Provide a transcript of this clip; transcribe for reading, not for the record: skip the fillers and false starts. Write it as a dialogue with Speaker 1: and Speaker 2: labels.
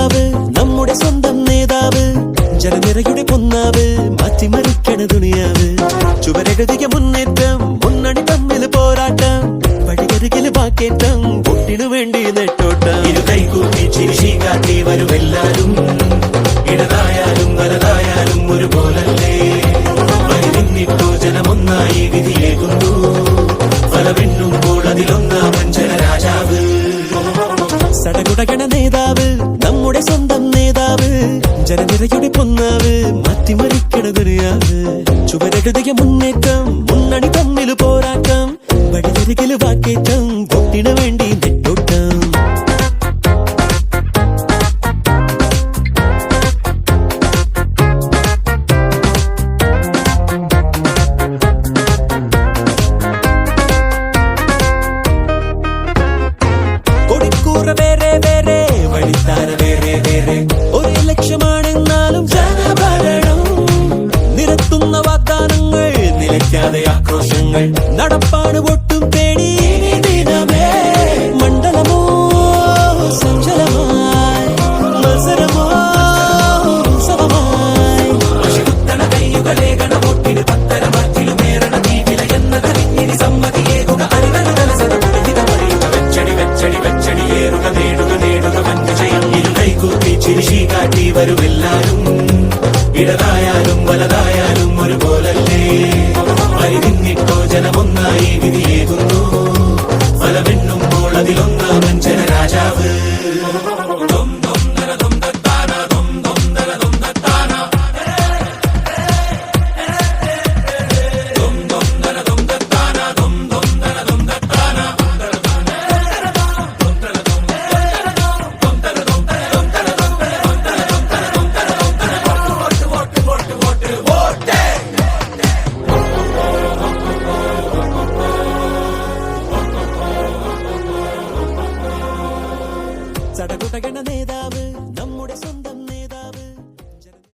Speaker 1: നേതാവ് നമ്മുടെ സ്വന്തം നേതാവ് ജനനിരയുടെ പൊന്നാവ് മാറ്റിമറിക്കണ ദുനിയാവ് ചുവരെഴുതിയ മുന്നേറ്റം മുന്നണി തമ്മിൽ പോരാട്ടം വഴികരികില് വാക്കേറ്റം പൊട്ടിനു വേണ്ടി നെട്ടോട്ടം ഇരു കൈകൂട്ടി ചിരിശി കാട്ടി വരുമെല്ലാരും ഇടതായാലും വലതായാലും ഒരുപോലല്ലേ വരി നിന്നിട്ടോ ജനമൊന്നായി വിധിയേകുന്നു ഫലമെണ്ണുമ്പോൾ അതിലൊന്നാമൻ ജനരാജാവ് സടകുടകണ നേതാവ് നമ്മുടെ സ്വന്തം നേതാവ് ജനനിരയുടെ പൊന്നാവ് മാറ്റിമറിക്കണ ദുനിയാവ് ചുവരെഴുതിയ മുന്നേറ്റം മുന്നണി തമ്മിൽ പോരാട്ടം വഴിയരികില് വാക്കേറ്റം പൊട്ടിനു വേണ്ടി നെട്ടോട്ടം കൊടിക്കൂറ വേറെ വേറെ വഴിത്താര വേറെ വേറെ ഒരേ ലക്ഷ്യമാണെന്നാലും ജനഭരണം നിരത്തുന്ന വാഗ്ദാനങ്ങൾ നിലയ്ക്കാതെ ആക്രോശങ്ങൾ നടപ്പാണ് ഒട്ടും പേടി ദിനമേ മണ്ഡലമോ സഞ്ചലമായി മത്സരമോ ഉത്സവമായി അശുദ്ധന കയ്യുകളെ ഗണവോട്ടിന് പത്തര മറ്റിലുമേറണ തീവില എന്നതറിഞ്ഞിനി സമ്മതിയേകുക വെച്ചടിയേറുക നേടുക നേടുക വൻവിജയം ഇരു കൈകൂട്ടി ചിരിശി കാട്ടി വരുമെല്ലാരും ഇടതായാലും വലതായാലും ഒരുപോലല്ലേ വരി നിന്നിട്ടോ ജനമൊന്നായി വിധിയേകുന്നു ഫലമെണ്ണുമ്പോൾ അതിലൊന്നാമൻ ജനരാജാവ്